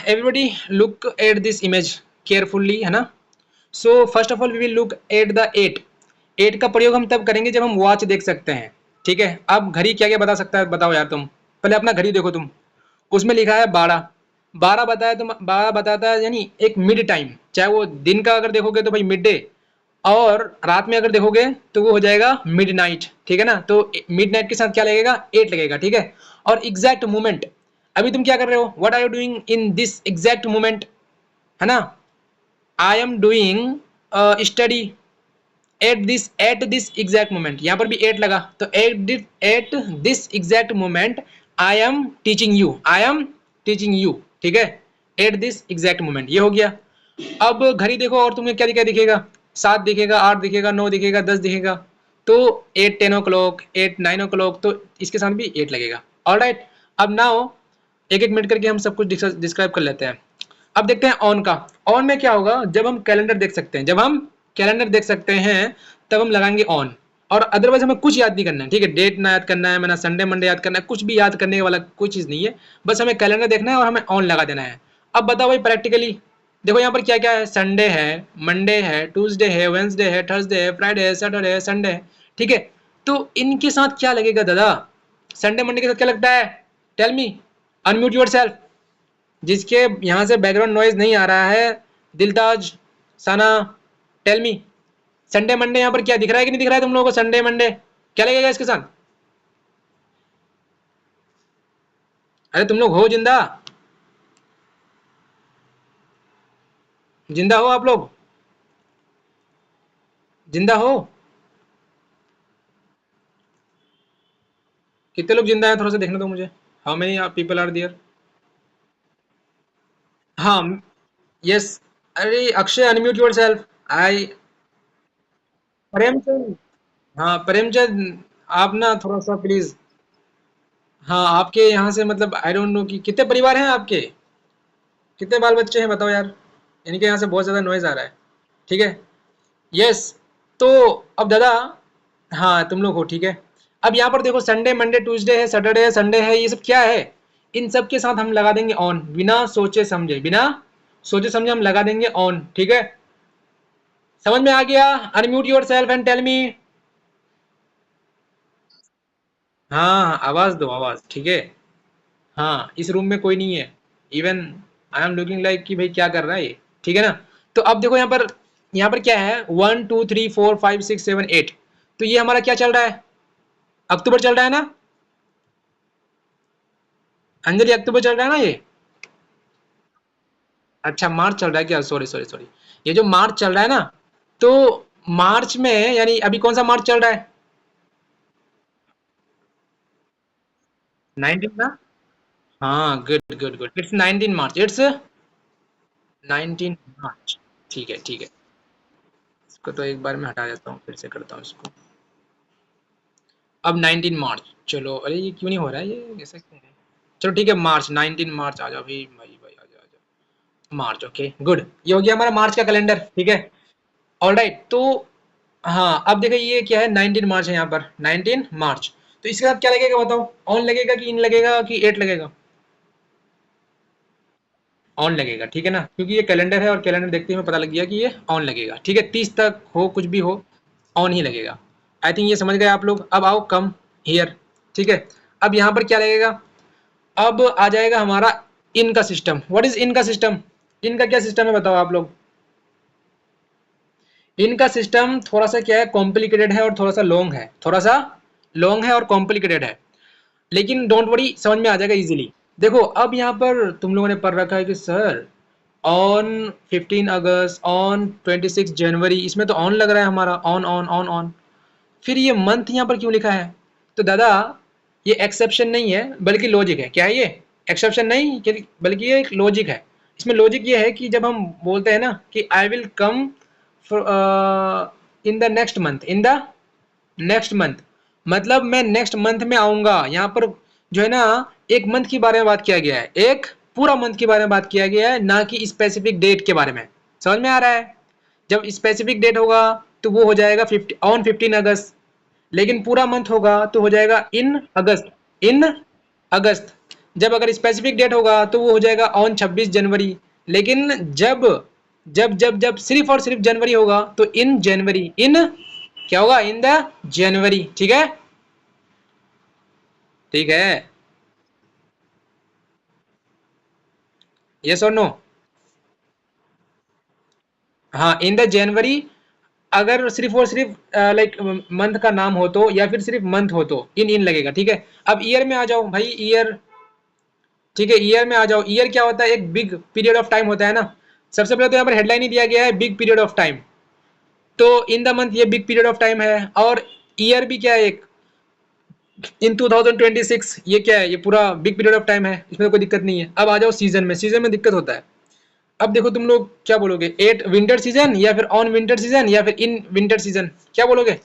everybody look at this image carefully, है ना? So first of all we will look at the 8. 8 का प्रयोग हम तब करेंगे जब हम वॉच देख सकते हैं, ठीक है? अब घड़ी क्या क्या बता सकता है बताओ यार तुम, पहले अपना घड़ी देखो तुम, उसमें लिखा है 12। 12 बताया तुम, 12 बताता है यानी एक मिड टाइम, चाहे वो दिन का अगर देखोगे तो भाई मिड डे, और रात में अगर देखोगे तो वो हो जाएगा मिड नाइट, ठीक है ना? तो मिड नाइट के साथ क्या लगेगा? 8 लगेगा, ठीक है? और एग्जैक्ट मोमेंट, अभी तुम क्या कर रहे हो? What are you doing in this exact moment, है ना? I am doing study at this exact moment, यहाँ पर भी 8 लगा, तो at this exact moment I am teaching you, I am teaching you, ठीक है? एट दिस एग्जैक्ट मोमेंट, ये हो गया। अब घड़ी देखो और तुम्हें क्या क्या दिखेगा? 7 दिखेगा, 8 दिखेगा, 9 दिखेगा, 10 दिखेगा, तो 8 10 ओ क्लॉक, 8 9 ओ क्लॉक, तो इसके साथ भी 8 लगेगा। ऑलराइट, अब नाउ एक एक मिनट करके हम सब कुछ डिस्क्राइब कर लेते हैं। अब देखते हैं ऑन का। ऑन में क्या होगा? जब हम कैलेंडर देख सकते हैं, जब हम कैलेंडर देख सकते हैं तब हम लगाएंगे ऑन, और अदरवाइज हमें कुछ याद नहीं करना है, ठीक है? डेट ना याद करना है, मैंने संडे मंडे याद करना है, कुछ भी याद करने वाला कोई चीज़ नहीं है, बस हमें कैलेंडर देखना है और हमें ऑन लगा देना है। अब बताओ भाई प्रैक्टिकली देखो यहाँ पर क्या क्या है? संडे है, मंडे है, ट्यूसडे है, वेंसडे है, थर्सडे है, फ्राइडे है, सैटरडे है, संडे है, ठीक है? तो इनके साथ क्या लगेगा दादा? संडे मंडे के साथ क्या लगता है? Tell me, unmute yourself, जिसके यहाँ से बैकग्राउंड नॉइज नहीं आ रहा है, Diltaj, Sana, tell me, Sunday Monday यहाँ पर क्या दिख रहा है कि नहीं दिख रहा है तुम लोगों को? संडे मंडे क्या लगेगा इसके साथ? अरे तुम लोग हो जिंदा? जिंदा हो आप लोग? जिंदा हो? कितने लोग जिंदा हैं थोड़ा सा देखने दो मुझे, how many people are there? हाँ, यस। अरे अक्षय अनम्यूट योर सेल्फ। आई, प्रेमचंद, हाँ प्रेमचंद, आप ना थोड़ा सा प्लीज, हाँ आपके यहाँ से मतलब आई डोंट नो कि कितने परिवार हैं आपके, कितने बाल बच्चे हैं बताओ यार, इनके यहाँ से बहुत ज़्यादा नॉइज़ आ रहा है, ठीक है? यस। तो अब दादा, हाँ तुम लोग हो, ठीक है? अब यहाँ पर देखो संडे मंडे ट्यूसडे है, सैटरडे है, संडे है, ये सब क्या है? इन सब के साथ हम लगा देंगे ऑन, बिना सोचे समझे, बिना सोचे समझे हम लगा देंगे ऑन, ठीक है? समझ में आ गया? Unmute yourself and tell me. हाँ आवाज दो, आवाज, ठीक है? हाँ इस रूम में कोई नहीं है, even I am looking like कि भाई क्या कर रहा है ये, ठीक है ना? तो अब देखो यहाँ पर क्या है? 1 2 3 4 5 6 7 8, तो ये हमारा क्या चल रहा है? अक्टूबर चल रहा है ना? अंजलि अक्टूबर चल रहा है ना ये? अच्छा मार्च चल रहा है क्या? सॉरी सॉरी सॉरी, ये जो मार्च चल रहा है ना, तो मार्च में यानी अभी कौन सा मार्च चल रहा है? 19 ना? हाँ good good good, it's 19 March, it's 19 मार्च, ठीक है ठीक है। इसको तो एक बार मैं हटा देता हूँ, फिर से करता हूँ इसको। अब 19 मार्च, चलो, अरे ये क्यों नहीं हो रहा है? ये ऐसा क्यों है? चलो ठीक है, मार्च, 19 मार्च आ जाओ भाई, भाई भाई आ जाओ आ जाओ। मार्च, ओके गुड, ये हो गया हमारा मार्च का कैलेंडर, ठीक है? ऑलराइट, तो हाँ अब देखिए ये क्या है? 19 मार्च है यहाँ पर, 19 मार्च, तो इसके साथ क्या लगेगा बताओ? ऑन लगेगा कि इन लगेगा कि 8 लगेगा? ऑन लगेगा, ठीक है ना? क्योंकि ये कैलेंडर है और कैलेंडर देखते ही हमें पता लग गया कि ये ऑन लगेगा, ठीक है? 30 तक हो कुछ भी हो, ऑन ही लगेगा। आई थिंक ये समझ गए आप लोग। अब आओ कम हियर, ठीक है? अब यहाँ पर क्या लगेगा? अब आ जाएगा हमारा इन का सिस्टम। व्हाट इज इन का सिस्टम? इन का क्या सिस्टम है बताओ आप लोग? इनका सिस्टम थोड़ा सा क्या है? कॉम्प्लिकेटेड है और थोड़ा सा लॉन्ग है, थोड़ा सा लॉन्ग है और कॉम्प्लिकेटेड है, लेकिन डोंट वरी समझ में आ जाएगा इजीली। देखो अब यहाँ पर तुम लोगों ने पढ़ रखा है कि सर ऑन 15 अगस्त, ऑन 26 जनवरी, इसमें तो ऑन लग रहा है हमारा, ऑन ऑन ऑन ऑन, फिर ये मंथ यहाँ पर क्यों लिखा है? तो दादा ये एक्सेप्शन नहीं है बल्कि लॉजिक है। क्या है ये? एक्सेप्शन नहीं बल्कि ये एक लॉजिक है। इसमें लॉजिक ये है कि जब हम बोलते हैं ना कि I will come in the next month, in the next month, मतलब मैं नेक्स्ट मंथ में आऊंगा। यहाँ पर जो है ना, एक मंथ के बारे में बात किया गया है, एक पूरा मंथ के बारे में बात किया गया है, ना कि स्पेसिफिक डेट के बारे में। समझ में आ रहा है? जब स्पेसिफिक डेट होगा तो वो हो जाएगा 50 ऑन 15 अगस्त, लेकिन पूरा मंथ होगा तो हो जाएगा इन अगस्त, इन अगस्त। जब अगर स्पेसिफिक डेट होगा तो वो हो जाएगा ऑन 26 जनवरी। लेकिन जब जब जब जब सिर्फ और सिर्फ जनवरी होगा तो इन जनवरी, इन क्या होगा, इन द जनवरी। ठीक है, ठीक है, यस और नो। हाँ, इन द जनवरी, अगर सिर्फ और सिर्फ लाइक मंथ का नाम हो तो, या फिर सिर्फ मंथ हो तो इन लगेगा। ठीक है, अब ईयर में आ जाओ भाई, ईयर। ठीक है, ईयर में आ जाओ। ईयर क्या होता है, एक बिग पीरियड ऑफ टाइम होता है ना। सबसे पहले तो यहाँ पर हेडलाइन ही दिया गया है बिग पीरियड ऑफ टाइम, तो इन द मंथ ये बिग पीरियड ऑफ टाइम है। और ईयर भी क्या है, एक इन 2026, ये क्या है, ये पूरा बिग पीरियड ऑफ टाइम है, इसमें तो कोई दिक्कत नहीं है। अब आ जाओ सीजन में, सीजन में दिक्कत होता है। अब देखो तुम लोग क्या बोलोगे, एट विंटर सीजन, या फिर ऑन विंटर सीजन, या फिर इन विंटर सीजन, क्या बोलोगे?